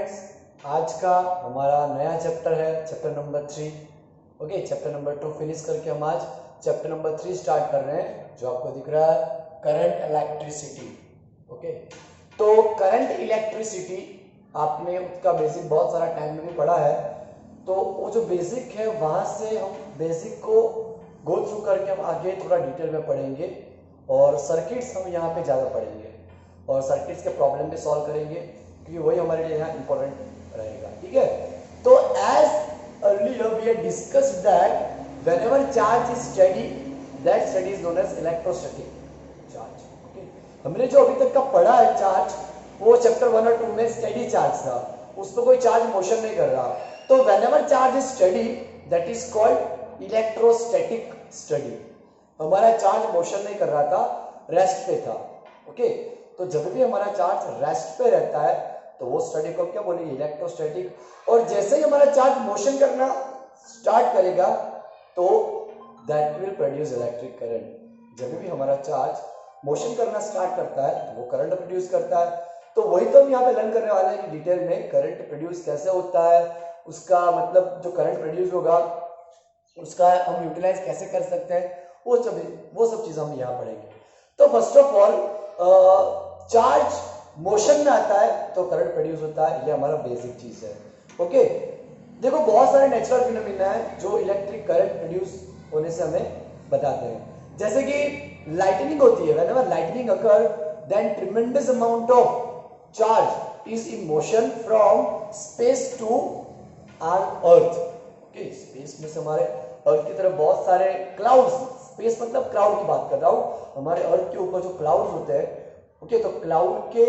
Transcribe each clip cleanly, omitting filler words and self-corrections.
Friends, आज का हमारा नया चैप्टर है chapter number 3। Okay, chapter number 2 finish करके हम आज चैप्टर नंबर 3 स्टार्ट कर रहे हैं, जो आपको दिख रहा है करंट इलेक्ट्रिसिटी। ओके, तो करंट इलेक्ट्रिसिटी आपने उसका बेसिक बहुत सारा टाइम में भी पढ़ा है, तो वो जो बेसिक है वहां से हम बेसिक को गो थ्रू करके हम आगे थोड़ा डिटेल में पढ़ेंगे और सर्किट्स हम यहाँ पे ज़्यादा पढ़ेंगे और सर्किट्स के प्रॉब्लम भी सॉल्व करेंगे, क्योंकि वही हमारे लिए यहाँ इंपॉर्टेंट रहेगा। ठीक है, तो as earlier we have discussed that whenever charge is steady, that steady is known as electrostatic charge. Okay, हमने जो अभी तक का पढ़ा है चार्ज, वो चैप्टर 1 और 2 में स्टेडी चार्ज था, उस पर कोई चार्ज मोशन नहीं कर रहा। तो whenever charge is steady, that is called electrostatic study. हमारा चार्ज मोशन नहीं कर रहा था, रेस्ट पे था। ओके, तो जब भी हमारा चार्ज रेस्ट पे रहता है तो वो स्टडी को क्या बोलेंगे, इलेक्ट्रोस्टैटिक। और जैसे ही हमारा चार्ज मोशन करना स्टार्ट करेगा तो that will produce electric current. जब भी हमारा चार्ज मोशन करना स्टार्ट करता है तो वो करंट प्रोड्यूस करता है। तो वही तो हम यहाँ पे लर्न करने वाले हैं कि डिटेल में करंट प्रोड्यूस कैसे होता है, उसका मतलब जो करंट प्रोड्यूस होगा उसका हम यूटिलाइज कैसे कर सकते हैं, वो सब चीज़ हम यहाँ पढ़ेंगे। तो first of all charge motion में आता है तो करंट प्रोड्यूस होता है, ये हमारा बेसिक चीज है। ओके, देखो बहुत सारे नेचुरल फिनोमेना है जो इलेक्ट्रिक करंट प्रोड्यूस होने से हमें बताते हैं, जैसे कि लाइटनिंग होती है। Whenever lightning occur then tremendous amount of charge is in motion from space to our earth. Okay, space में से हमारे अर्थ की तरफ बहुत सारे क्लाउड्स, स्पेस मतलब क्लाउड की बात कर रहा हूं, हमारे अर्थ के ऊपर जो क्लाउड्स होते हैं। ओके, तो क्लाउड के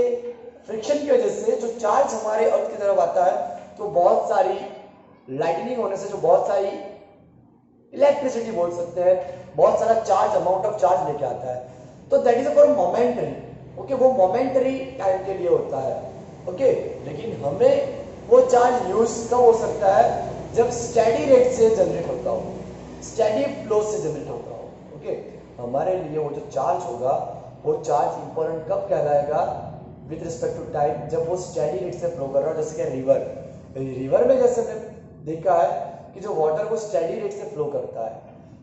फ्रिक्शन की वजह से जो चार्ज हमारे अर्थ की तरफ आता है, तो बहुत सारी लाइटनिंग होने से जो बहुत सारी इलेक्ट्रिसिटी बोल सकते हैं, बहुत सारा चार्ज, अमाउंट ऑफ चार्ज लेके आता है। तो that is for momentary. Okay, वो मोमेंटरी टाइम के लिए होता है। ओके, लेकिन हमें वो चार्ज यूज कब हो सकता है, जब स्टेडी रेट से जनरेट होता हो, स्टेडी फ्लो से जनरेट होता हो। ओके, हमारे लिए वो जो चार्ज होगा, वो चार्ज इंपॉर्टेंट कब कहलाएगा, विद रिस्पेक्ट टू टाइम, जब वो स्टेडी रेट से फ्लो कर रहा हो। जैसे कि रिवर में जैसे हमने देखा है कि जो वाटर वो स्टेडी रेट से फ्लो करता है,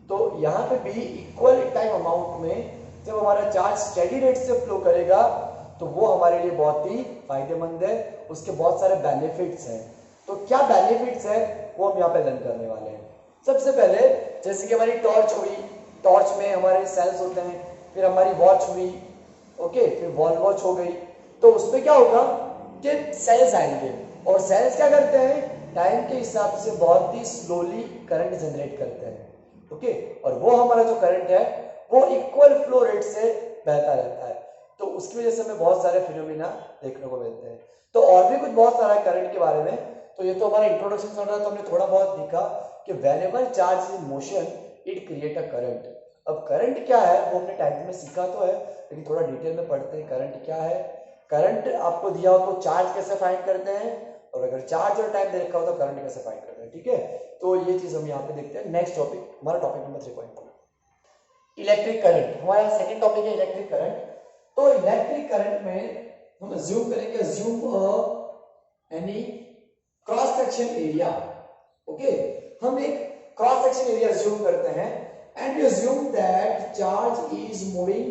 तो यहाँ पे भी इक्वल टाइम अमाउंट में जब हमारा चार्ज स्टेडी रेट से फ्लो करेगा तो वो हमारे लिए बहुत ही फायदेमंद है, उसके बहुत सारे बेनिफिट्स हैं। तो क्या बेनिफिट्स है वो हम यहाँ पे लर्न करने वाले हैं। सबसे पहले जैसे कि हमारी टॉर्च हुई, टॉर्च में हमारे सेल्स होते हैं, फिर हमारी वॉच हुई, ओके, फिर वॉल वॉच हो गई। तो उसमें क्या होगा कि सेल्स आएंगे और सेल्स क्या करते हैं, टाइम के हिसाब से बहुत ही स्लोली करंट जनरेट करते हैं। ओके, और वो हमारा जो करंट है वो इक्वल फ्लो रेट से बहता रहता है, तो उसकी वजह से हमें बहुत सारे फिनोमिना देखने को मिलते हैं। तो और भी कुछ बहुत सारा करंट के बारे में, तो ये तो हमारा इंट्रोडक्शन चल रहा है, तो हमने थोड़ा बहुत देखा कि whenever charge is in motion it create a current. अब करंट क्या है वो हमने टाइम में सीखा तो है, लेकिन थोड़ा डिटेल में पढ़ते हैं करंट क्या है। करंट आपको दिया हो तो चार्ज कैसे फाइंड करते हैं, और अगर चार्ज और टाइम दे रखा हो तो करंट कैसे फाइंड करते हैं। ठीक है, तो ये चीज हम यहाँ पे देखते हैं। नेक्स्ट टॉपिक, हमारा टॉपिक नंबर 3.2 इलेक्ट्रिक करंट। हमारा सेकंड टॉपिक है इलेक्ट्रिक करंट। तो इलेक्ट्रिक करंट में हम अज्यूम करेंगे, assume any cross section area. Okay, हम एक क्रॉस सेक्शन एरिया अज्यूम करते हैं and we assume that charge is moving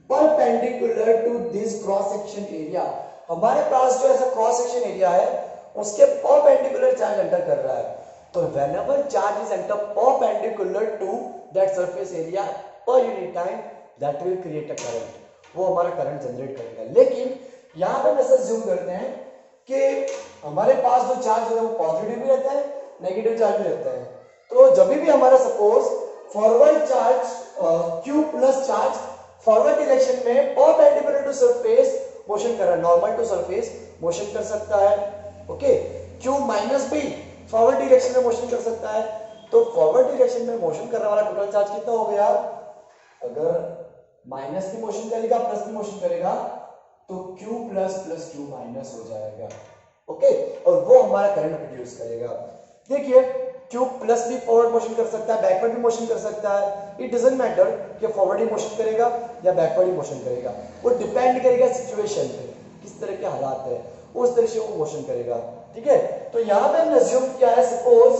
perpendicular to this cross section area। हमारे पास जो ऐसा क्रॉस सेक्शन एरिया है उसके परपेंडिकुलर चार्ज एंटर कर रहा है। तो whenever charge is enter perpendicular to that surface area per unit time, that will create a current। वो हमारा करंट जनरेट करेगा। लेकिन यहाँ पे हम ऐसा अज्यूम करते हैं कि हमारे पास जो चार्ज है वो पॉजिटिव भी रहता है, नेगेटिव चार्ज भी रहता है। तो जब भी हमारा suppose forward charge Q plus charge forward direction में परपेंडिकुलर टू सरफेस मोशन कर रहा है, नॉर्मल टू सरफेस मोशन कर सकता है। ओके, Q माइनस भी फॉरवर्ड डायरेक्शन में मोशन कर सकता है। तो फॉरवर्ड डायरेक्शन में मोशन करने वाला टोटल चार्ज कितना हो गया, अगर माइनस भी मोशन करेगा प्लस भी मोशन करेगा तो Q plus plus Q minus हो जाएगा। ओके, और वो हमारा करंट प्रोड्यूस करेगा। देखिए Q प्लस भी फॉरवर्ड मोशन कर सकता है, बैकवर्ड भी मोशन कर सकता है। इट डजंट मैटर कि फॉरवर्ड ही मोशन करेगा या बैकवर्ड ही मोशन करेगा, वो डिपेंड करेगा सिचुएशन पे, किस तरह के हालात है उस तरीके से वो मोशन करेगा। ठीक है, तो यहां पे हमने अज्यूम किया है suppose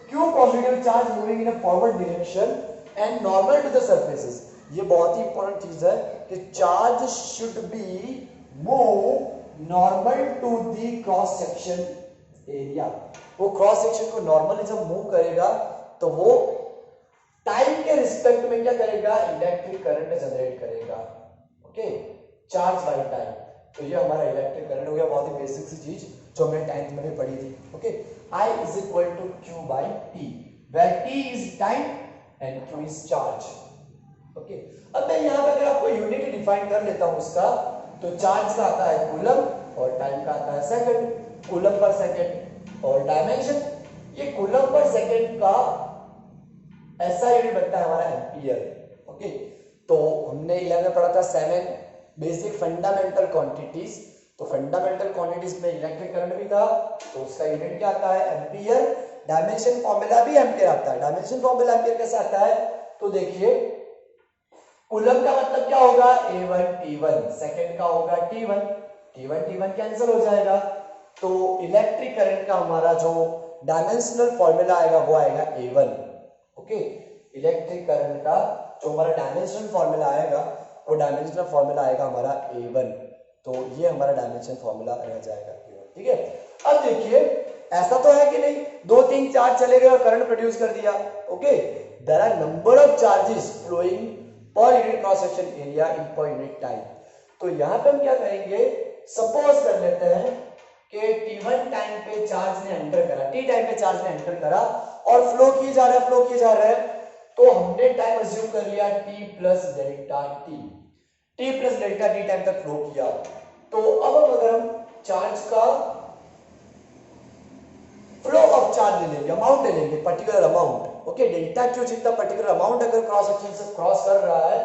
q positive charge moving in a forward direction and normal to the surfaces. ये बहुत ही इंपॉर्टेंट चीज है कि charge should be move normal to the cross section area. वो क्रॉस सेक्शन को नॉर्मली जब मूव करेगा तो वो टाइम के रिस्पेक्ट में क्या करेगा, इलेक्ट्रिक करंट जनरेट करेगा। Okay, charge by time. तो ये हमारा इलेक्ट्रिक करंट हो गया, बहुत ही बेसिक सी चीज जो हमने 10th में भी पढ़ी थी। Okay, I is equal to Q by T, where T is time and Q is charge. Okay, अब मैं यहाँ पे अगर आपको यूनिट डिफाइन कर लेता हूँ उसका, तो चार्ज का आता है कूलम और टाइम का आता है सेकंड, कूलम पर सेकंड और डायमेंशन। ये कूलम पर सेकंड का ऐसा यूनिट बनता है हमारा एम्पियर। ओके, तो हमने 11 में पढ़ा था 7 बेसिक फंडामेंटल क्वांटिटीज। तो फंडामेंटल क्वांटिटीज में इलेक्ट्रिक करंट भी था, तो उसका यूनिट क्या आता है, एम्पियर। डायमेंशन फॉर्मूला भी एम्पियर आता है। डायमेंशन फॉर्मूला एम्पियर कैसे आता है, तो देखिए कूलम का मतलब क्या होगा, A1 T1, सेकंड का होगा T1, T1 कैंसिल हो जाएगा। तो इलेक्ट्रिक करंट का हमारा जो डायमेंशनल फॉर्मूला आएगा वो आएगा A1। ओके, इलेक्ट्रिक करंट का जो हमारा डायमेंशनल फॉर्मूला आएगा वो डायमेंशनल फॉर्मूला आएगा हमारा A1। तो ये हमारा डायमेंशन फॉर्मूला रह जाएगा A1। ठीक है, अब देखिए ऐसा तो है कि नहीं, 2-3 चार्ज चले गए और करंट प्रोड्यूस कर दिया। Okay, there are number of charges flowing per unit cross section area in per unit time. तो यहां पे हम क्या करेंगे, सपोज कर लेते हैं कि T1 टाइम पे चार्ज ने एंटर करा, T टाइम पे चार्ज ने एंटर करा और फ्लो किए जा रहा है, तो हमने टाइम अज्यूम कर लिया T plus delta T, T plus delta T time तक फ्लो किया। तो अब अगर हम चार्ज का फ्लो ऑफ चार्ज ले लेंगे, अमाउंट ले लेंगे, particular amount. Okay, delta Q जितना पर्टिकुलर अमाउंट अगर क्रॉस सेक्शन से क्रॉस कर रहा है,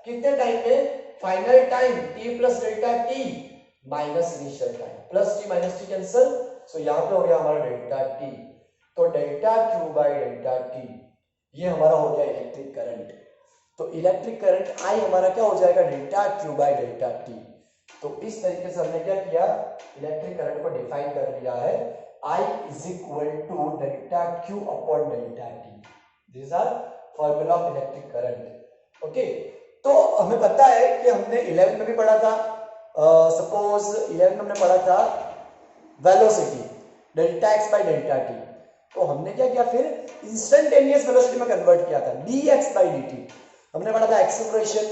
कितने टाइम में, final time T plus delta T minus initial time, plus T minus T cancel, so यहां पे हो गया हमारा डेल्टा T। तो delta Q by delta T ये हमारा हो गया इलेक्ट्रिक करंट। तो इलेक्ट्रिक करंट I हमारा क्या हो जाएगा, delta Q by delta T। तो इस तरीके से हमने क्या किया, इलेक्ट्रिक करंट को डिफाइन कर लिया है, I is equal to delta Q upon delta T. These are formula of electric current. Okay, तो हमें पता है कि हमने 11 में भी पढ़ा था, सपोज 11 में हमने पढ़ा था velocity delta x by delta T. तो हमने क्या किया, फिर इंस्टेंटेनियस वेलोसिटी में कन्वर्ट किया था dx बाई dt। हमने पढ़ा था एक्सेलरेशन,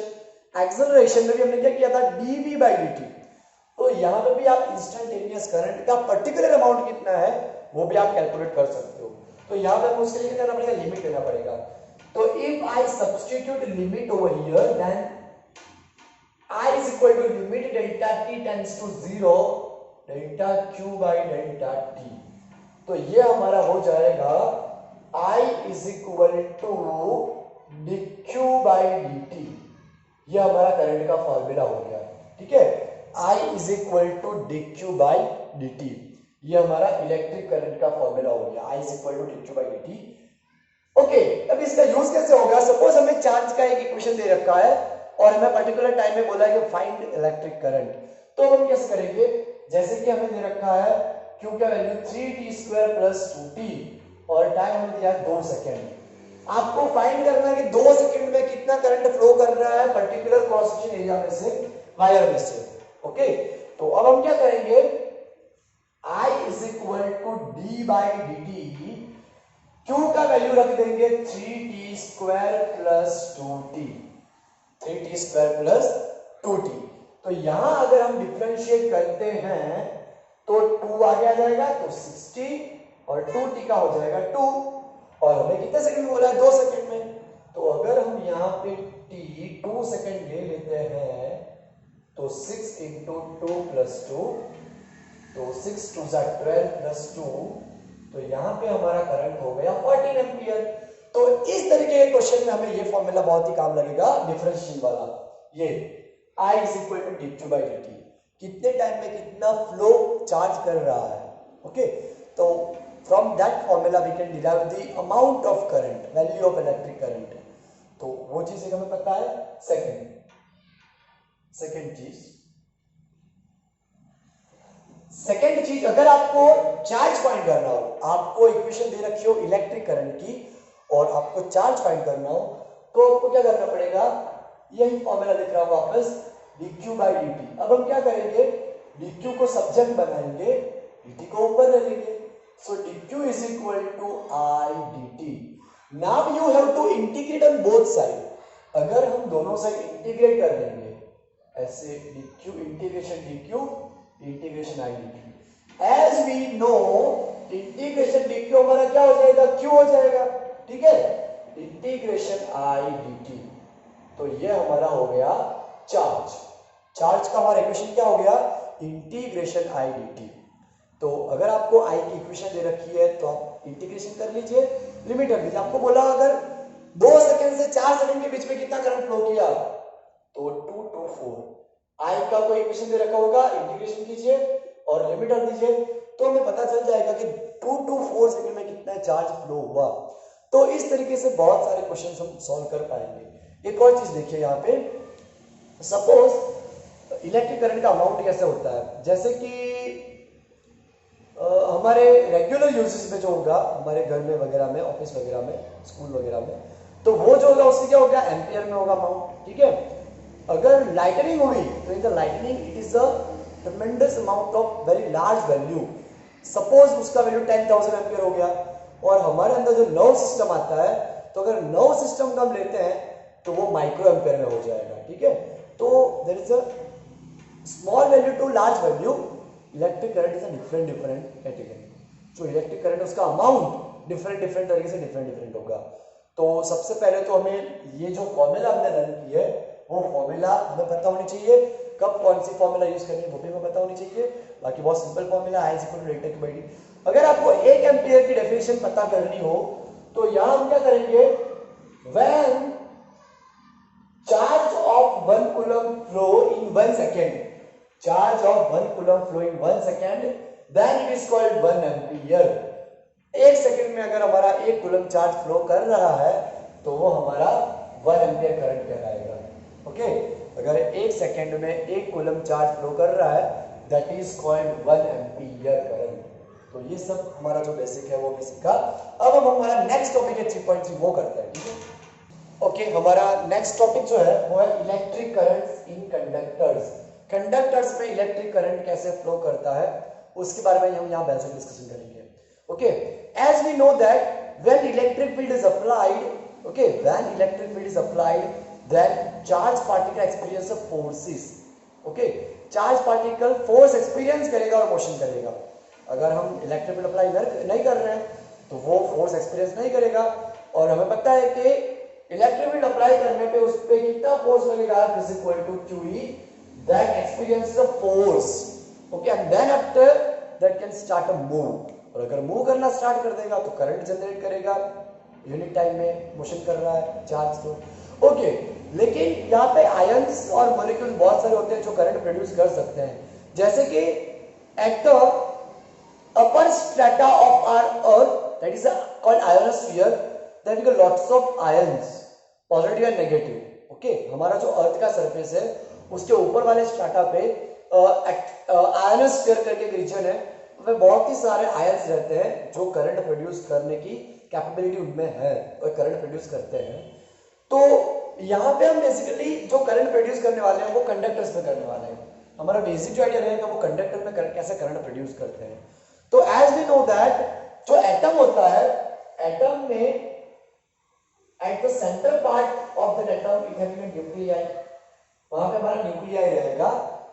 एक्सेलरेशन में भी हमने क्या किया था, dv बाई dt। तो यहां पे भी आप इंस्टेंटेनियस करंट का पर्टिकुलर अमाउंट कितना है वो भी आप कैलकुलेट कर सकते हो। तो यहां पे उसके लिए क्या करना पड़ेगा, लिमिट लेना पड़ेगा। तो if I substitute limit over here, then I is equal to limit delta t tends to 0 delta q by delta t। तो ये हमारा हो जाएगा I is equal to dq by dt। ये हमारा करंट का फॉर्मूला हो गया। ठीक है, I is equal to dq by dt, ये हमारा इलेक्ट्रिक करंट का फॉर्मूला हो गया, I is equal to dq by dt। Okay, अब इसका यूज कैसे होगा, सपोज हमें चार्ज का एक इक्वेशन दे रखा है और हमें पर्टिकुलर टाइम में बोला है कि फाइंड इलेक्ट्रिक करंट। तो हम कैसे करेंगे, जैसे कि हमें दे रखा है q का वैल्यू 3t² प्लस 2t और टाइम हमें दिया है 2 सेकेंड। आपको फाइंड करना है कि 2 सेकेंड में कितना करंट फ्लो कर रहा है पर्टिकुलर क्रॉस सेक्शन एरिया में से, वायर में से। ओके, तो अब हम क्या करेंगे, I is equal to d by dt, q का वैल्यू रख देंगे 3t² plus 2t, 3t² plus 2t। तो यहां अगर हम डिफरेंशिएट करते हैं तो 2 आगे आ जाएगा, तो 60 और 2t का हो जाएगा 2, और हमें कितने सेकंड बोला है, 2 सेकंड में। तो अगर हम यहाँ पे t 2 सेकंड ले लेते हैं तो 6 इंटू 2 प्लस 2, तो 6 2 12 प्लस 2, तो यहाँ पे हमारा करंट हो गया 14 एम्पियर। तो इस तरीके के क्वेश्चन में हमें ये फॉर्मूला बहुत ही काम लगेगा, डिफरेंशिएशन वाला। ये I is equal to dq by dt, कितने टाइम में कितना फ्लो चार्ज कर रहा है। ओके, तो from that formula we can derive the amount of current, value of electric current. तो वो चीज हमें पता है। सेकंड चीज, सेकेंड चीज, अगर आपको चार्ज फाइंड करना हो, आपको इक्वेशन दे रखी हो इलेक्ट्रिक करंट की और आपको चार्ज फाइंड करना हो, तो आपको क्या करना पड़ेगा, यही फॉर्मूला लिख रहा हूं वापस, dq बाई dt। अब हम क्या करेंगे, dq को सब्जेक्ट बनाएंगे, dt को ऊपर ले लेंगे, so dq is equal to I dt। Now you have to integrate on both side. अगर हम दोनों साइड इंटीग्रेट कर लेंगे ऐसे, dq integration dq integration I dt, as we know integration dq हमारा क्या हो जाएगा, q हो जाएगा, ठीक है, इंटीग्रेशन I dt। तो ये हमारा हो गया चार्ज। चार्ज का हमारा इक्वेशन क्या हो गया, इंटीग्रेशन I dt। तो अगर आपको I की इक्वेशन दे रखी है तो आप इंटीग्रेशन कर लीजिए, लिमिट रख दीजिए। आपको बोला अगर 2 सेकंड से 4 सेकंड के बीच में कितना करंट फ्लो किया, तो 2 to 4। I का कोई इक्वेशन दे रखा होगा, इंटीग्रेशन कीजिए और लिमिट रख दीजिए, तो हमें पता चल जाएगा कि 2 to 4 सेकंड में कितना चार्ज फ्लो हुआ। तो इस तरीके से बहुत सारे क्वेश्चन हम सॉल्व कर पाएंगे। एक और चीज देखिए यहाँ पे, सपोज इलेक्ट्रिक करंट का अमाउंट कैसे होता है, जैसे कि हमारे रेगुलर यूजेस में जो होगा, हमारे घर में वगैरह में, ऑफिस वगैरह में, स्कूल वगैरह में, तो वो जो होगा उससे क्या होगा, एम्पियर में होगा अमाउंट, ठीक है। अगर लाइटनिंग हुई तो in the lightning it is a ट्रेमेंडस amount of very large value. Suppose उसका वैल्यू 10,000 एम्पियर हो गया, और हमारे अंदर जो नर्व सिस्टम आता है, तो अगर नर्व सिस्टम का हम लेते हैं तो वो माइक्रो एम्पियर में हो जाएगा, ठीक है। तो there is a small value to large value, electric current is a different category. जो इलेक्ट्रिक करंट उसका अमाउंट डिफरेंट तरीके से डिफरेंट होगा। तो सबसे पहले तो हमें ये जो फॉर्मूला हमने लर्न की है, वो फॉर्मूला हमें पता होनी चाहिए, कब कौन सी फॉर्मूला यूज करनी है वो भी हमें पता होनी चाहिए। बाकी बहुत simple formula I is equal to delta Q by D. अगर आपको 1 एम्पियर की डेफिनेशन पता करनी हो तो यहां हम क्या करेंगे, when charge of 1 coulomb flow in 1 second, charge of 1 coulomb flow in 1 second, then it is called 1 ampere. 1 second में अगर हमारा 1 कूलम चार्ज फ्लो कर रहा है तो वो हमारा 1 एम्पियर करंट कहलाएगा, ओके। अगर 1 सेकेंड में 1 कूलम चार्ज फ्लो कर रहा है, that is called 1 ampere current. तो ये सब हमारा जो बेसिक है वो भी सीखा। अब हम हमारा नेक्स्ट टॉपिक है 3.3 वो करते हैं, ठीक है। ओके, हमारा नेक्स्ट टॉपिक जो है वो है electric currents in conductors. Conductors में इलेक्ट्रिक करंट कैसे फ्लो करता है उसके बारे में हम यहाँ बेसिक डिस्कशन करेंगे, okay. As we know that when electric field is applied, okay, when electric field is applied, then charge particle experience forces, okay. Charge particle force experience करेगा और मोशन करेगा। अगर हम इलेक्ट्रिक फील्ड अप्लाई नहीं कर रहे हैं तो वो फोर्स एक्सपीरियंस नहीं करेगा, और हमें पता है कि इलेक्ट्रिक फील्ड अप्लाई करने पे उस पे कितना फोर्स लगेगा, is equal to QE, that experience a force, okay, and then after that can start a move. और अगर मूव करना स्टार्ट कर देगा तो करंट जनरेट करेगा, यूनिट टाइम में मोशन कर रहा है चार्ज तो, ओके। लेकिन यहाँ पे आयंस और मॉलिक्यूल्स बहुत सारे होते हैं जो करंट प्रोड्यूस कर सकते हैं, जैसे कि at the upper strata of our earth, that is called ionosphere, there we got lots of ions, positive and negative, okay. हमारा जो अर्थ का सरफेस है उसके ऊपर वाले स्ट्रेटा पे आयोनोस्फीयर करके एक रीजन है, वह बहुत ही सारे आयंस रहते हैं जो करंट प्रोड्यूस करने की कैपेबिलिटी उनमें है और करंट प्रोड्यूस करते हैं। तो यहाँ पे हम बेसिकली जो करंट प्रोड्यूस करने वाले हैं वो कंडक्टर्स पे करने वाले हैं। हमारा बेसिक जो आइडिया रहेगा वो कंडक्टर में कैसे करंट प्रोड्यूस करते हैं। तो एज वी नो दैट जो एटम होता है, एटम में at the centre part of the atom it having a nuclei, वहां पे हमारा न्यूक्लियाई रहेगा,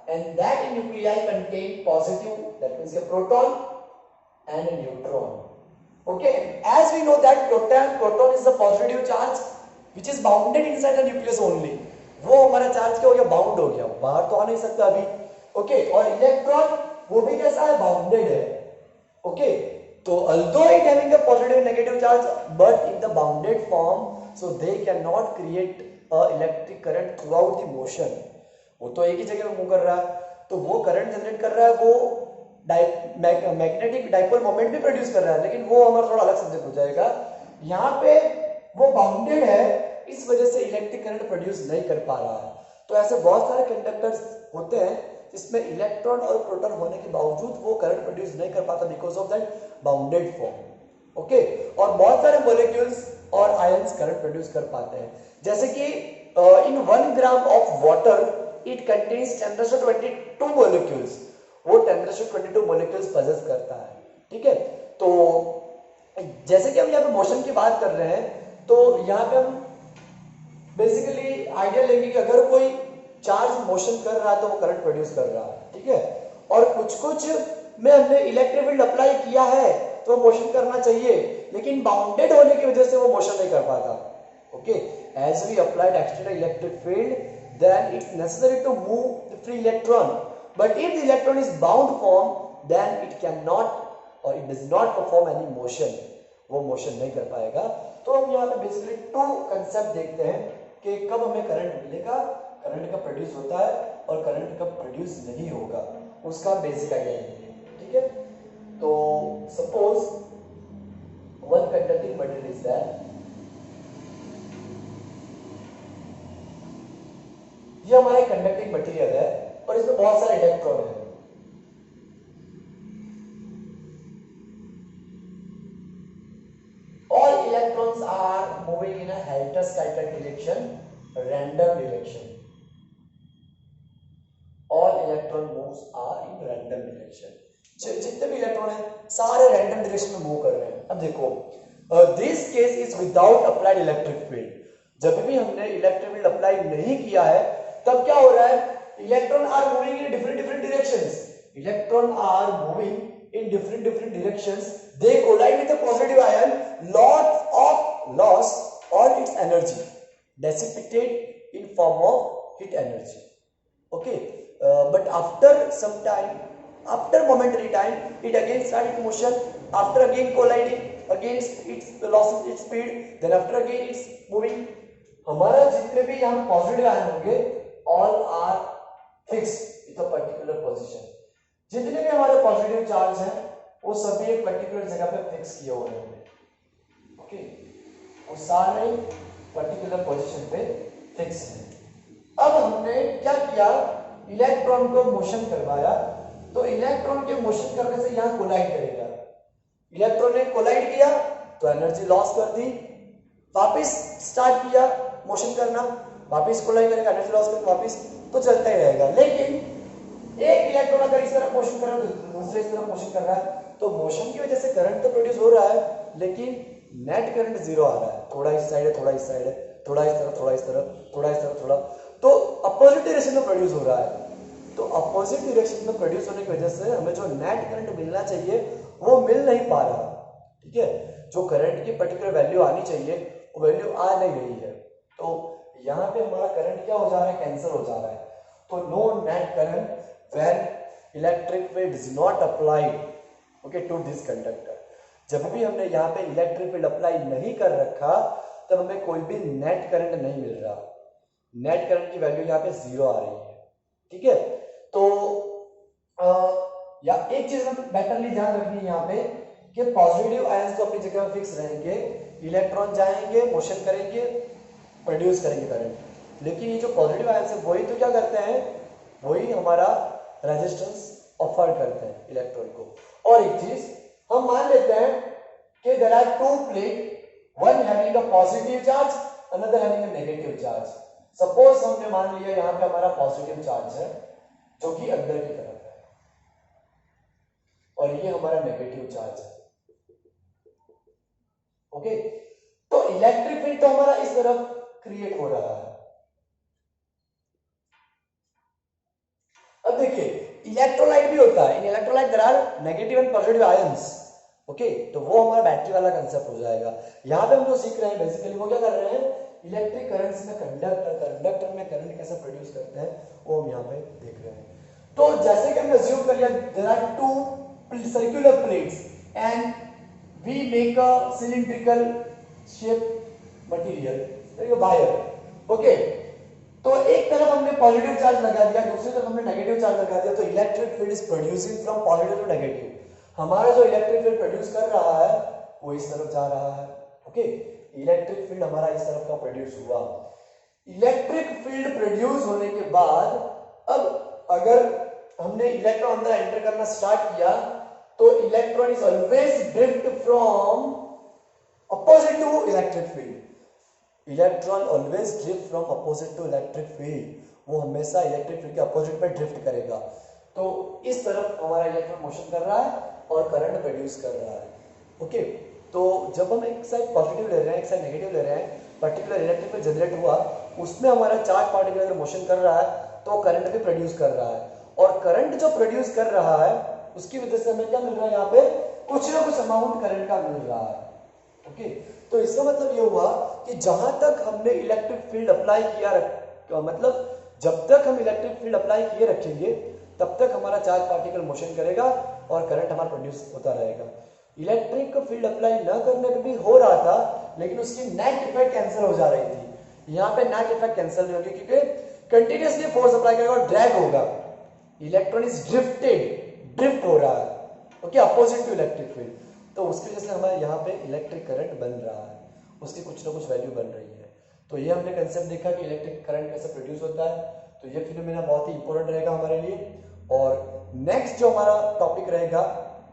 and that nuclei contain positive, that means a proton and a neutron, okay. As we know that proton is the positive charge which is bounded inside the nucleus only, वो हमारा charge क्या हो गया, bound हो गया, बाहर तो आ नहीं सकता अभी, ओके। और इलेक्ट्रॉन वो भी कैसा है, बाउंडेड है, ओके। तो although it having a positive and negative charge but in the bounded form, so they cannot create a electric current throughout the motion। वो तो एक ही जगह में मूव कर रहा है, तो वो करंट जनरेट कर रहा है, वो मैग्नेटिक डाइपोल मोमेंट भी प्रोड्यूस कर रहा है, लेकिन वो हमारा थोड़ा अलग सब्जेक्ट हो जाएगा। यहाँ पे वो बाउंडेड है, इस वजह से इलेक्ट्रिक करंट प्रोड्यूस नहीं कर पा रहा है। तो ऐसे बहुत सारे कंडक्टर्स होते हैं जिसमें इलेक्ट्रॉन और प्रोटॉन होने के बावजूद वो करंट प्रोड्यूस नहीं कर पाता because of that bounded form. Okay, और बहुत सारे मॉलिक्यूल्स और आयंस करंट प्रोड्यूस कर पाते हैं, जैसे कि इन 1 gram of water it contains 1022 molecules, वो 1022 मॉलिक्यूल्स पजेस करता है। ठीक है, तो जैसे कि हम यहाँ पे मोशन की बात कर रहे हैं, तो यहाँ पे हम बेसिकली आइडिया लेंगे कि अगर कोई चार्ज मोशन कर रहा है तो वो करंट प्रोड्यूस कर रहा है। ठीक है, और कुछ में हमने इलेक्ट्रिक फील्ड अप्लाई किया है तो वो मोशन करना चाहिए, लेकिन बाउंडेड होने की वजह से वो मोशन नहीं कर पाता। Okay, as we applied external electric field then it's necessary to move the free electron, but if the electron is bound form then it can not और it does not perform any motion, वो motion नहीं कर पाएगा। तो हम यहाँ पे basically 2 concept देखते हैं कि कब हमें करंट मिलेगा, करंट कब प्रोड्यूस होता है और करंट कब प्रोड्यूस नहीं होगा, उसका बेसिक आइडिया लेंगे। ठीक है, तो suppose one conducting material is that, ये हमारा कंडक्टिंग मटेरियल है और इसमें बहुत सारे इलेक्ट्रॉन है। All electrons are moving in a helter-skelter direction, random direction. All electron moves are in random direction. जितने भी इलेक्ट्रॉन हैं सारे रैंडम डायरेक्शन में मूव कर रहे हैं। अब देखो, this case is without applied electric field. जब भी हमने इलेक्ट्रिक फील्ड अप्लाई नहीं किया है तब क्या हो रहा है, electron are moving in different directions, electron are moving in different directions, they collide with a positive ion, loss or its energy dissipated in form of heat energy. Okay, but after some time, after momentary time, it again started motion, after again colliding, again its loss its speed, then after again it's moving. हमारा जितने भी यहाँ positive ion होंगे all are fixed in a particular position. जितने भी हमारे positive charge हैं वो सभी एक पर्टिकुलर जगह पे फिक्स किए हुए हैं। ओके, वो सारे पर्टिकुलर पोजीशन पे फिक्स हैं। अब हमने क्या किया, इलेक्ट्रॉन को मोशन करवाया, तो इलेक्ट्रॉन के मोशन करने से यहाँ कोलाइड करेगा, इलेक्ट्रॉन ने कोलाइड किया तो एनर्जी लॉस कर दी, वापिस स्टार्ट किया मोशन करना, वापिस कोलाइड करेगा, एनर्जी लॉस करके वापिस, तो चलता ही रहेगा। लेकिन एक इलेक्ट्रॉन अगर इस तरफ मोशन कर रहा है तो दूसरे इस तरफ मोशन कर रहा है, तो मोशन की वजह से करंट तो प्रोड्यूस हो रहा है लेकिन नेट करंट जीरो आ रहा है, थोड़ा इस साइड है, थोड़ा इस साइड है, थोड़ा इस तरफ, थोड़ा इस तरफ, थोड़ा इस तरफ, थोड़ा, तो अपोजिट डायरेक्शन में प्रोड्यूस हो रहा है। तो अपोजिट डायरेक्शन में प्रोड्यूस होने की वजह से हमें जो नेट करंट मिलना चाहिए वो मिल नहीं पा रहा। ठीक है, जो करंट की पर्टिकुलर वैल्यू आनी चाहिए वो वैल्यू आ नहीं रही है, तो यहाँ पे हमारा करंट क्या हो जा रहा है, कैंसिल हो जा रहा है। तो no net current when electric field is not applied okay to this conductor। जब भी हमने यहाँ पे इलेक्ट्रिक फील्ड अप्लाई नहीं कर रखा तब हमें कोई भी नेट करंट नहीं मिल रहा, नेट करंट की वैल्यू यहाँ पे 0 आ रही है। ठीक है, तो या एक चीज हमें बेटरली ध्यान रखनी है यहाँ पे कि पॉजिटिव आयंस तो अपनी जगह फिक्स रहेंगे, इलेक्ट्रॉन जाएंगे, मोशन करेंगे, प्रोड्यूस करेंगे करंट, लेकिन ये जो पॉजिटिव आयंस है वही तो क्या करते हैं, वही हमारा रेजिस्टेंस ऑफर करते हैं इलेक्ट्रॉन को। और एक चीज हम मान लेते हैं कि there are 2 plate, one having a positive charge, another having a negative charge. Suppose हमने मान लिया यहाँ पे हमारा पॉजिटिव चार्ज है जो कि अंदर की तरफ है और ये हमारा नेगेटिव चार्ज है। ओके, तो इलेक्ट्रिक फील्ड तो हमारा इस तरफ क्रिएट हो रहा है। अब देखिए इलेक्ट्रोलाइट भी होता है, in electrolyte there are negative and positive ions. Okay, तो वो हमारा बैटरी वाला कंसेप्ट हो जाएगा। यहाँ पे हम जो सीख रहे हैं बेसिकली वो क्या कर रहे हैं, इलेक्ट्रिक करंट्स में कंडक्टर में करंट कैसे प्रोड्यूस करते हैं वो हम यहाँ पे देख रहे हैं। तो जैसे कि हमने अज्यूम कर लिया there are 2 circular plates and we make a cylindrical shape material wire. Okay, तो एक तरफ हमने पॉजिटिव चार्ज लगा दिया, दूसरी तरफ हमने नेगेटिव चार्ज लगा दिया, तो electric field is producing from positive to negative. हमारा जो इलेक्ट्रिक फील्ड प्रोड्यूस कर रहा है वो इस तरफ जा रहा है। ओके, इलेक्ट्रिक फील्ड हमारा इस तरफ का प्रोड्यूस हुआ। इलेक्ट्रिक फील्ड प्रोड्यूस होने के बाद अब अगर हमने इलेक्ट्रॉन अंदर एंटर करना स्टार्ट किया तो electron is always drift from opposite to electric field. Electron always drift from opposite to electric field, वो हमेशा इलेक्ट्रिक फील्ड के अपोजिट पे ड्रिफ्ट करेगा। तो इस तरफ हमारा इलेक्ट्रॉन मोशन कर रहा है और करंट प्रोड्यूस कर रहा है। ओके, तो जब हम एक साइड पॉजिटिव ले रहे हैं एक साइड नेगेटिव ले रहे हैं, पर्टिकुलर इलेक्ट्रिक जनरेट हुआ, उसमें हमारा चार्ज पार्टिकल अगर मोशन कर रहा है तो करंट भी प्रोड्यूस कर रहा है, और करंट जो प्रोड्यूस कर रहा है उसकी वजह से हमें क्या मिल रहा है, यहाँ पे कुछ ना कुछ अमाउंट करंट का मिल रहा है। ओके, तो इसका मतलब ये हुआ कि जहां तक हमने इलेक्ट्रिक फील्ड अप्लाई किया मतलब जब तक हम इलेक्ट्रिक फील्ड अप्लाई किए रखेंगे तब तक हमारा चार्ज पार्टिकल मोशन करेगा और करंट हमारा प्रोड्यूस होता रहेगा। इलेक्ट्रिक फील्ड अप्लाई न करने पे भी हो रहा था, लेकिन उसकी नेट इफेक्ट कैंसिल हो जा रही थी। यहाँ पे नेट इफेक्ट कैंसिल नहीं होगी क्योंकि कंटिन्यूअसली फोर्स अप्लाई करेगा और ड्रैग होगा, इलेक्ट्रॉन इज ड्रिफ्ट हो रहा है, okay, opposite to electric field. तो उसकी वजह से हमारे यहाँ पे इलेक्ट्रिक करंट बन रहा है, उसकी कुछ ना कुछ वैल्यू बन रही है। तो ये हमने कंसेप्ट देखा कि इलेक्ट्रिक करंट कैसे प्रोड्यूस होता है। तो ये फिनोमेना बहुत ही इंपॉर्टेंट रहेगा हमारे लिए। और नेक्स्ट जो हमारा टॉपिक रहेगा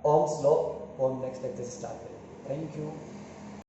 ओम्स लॉ, वो हम नेक्स्ट लेक्चर से स्टार्ट करेंगे। Thank you.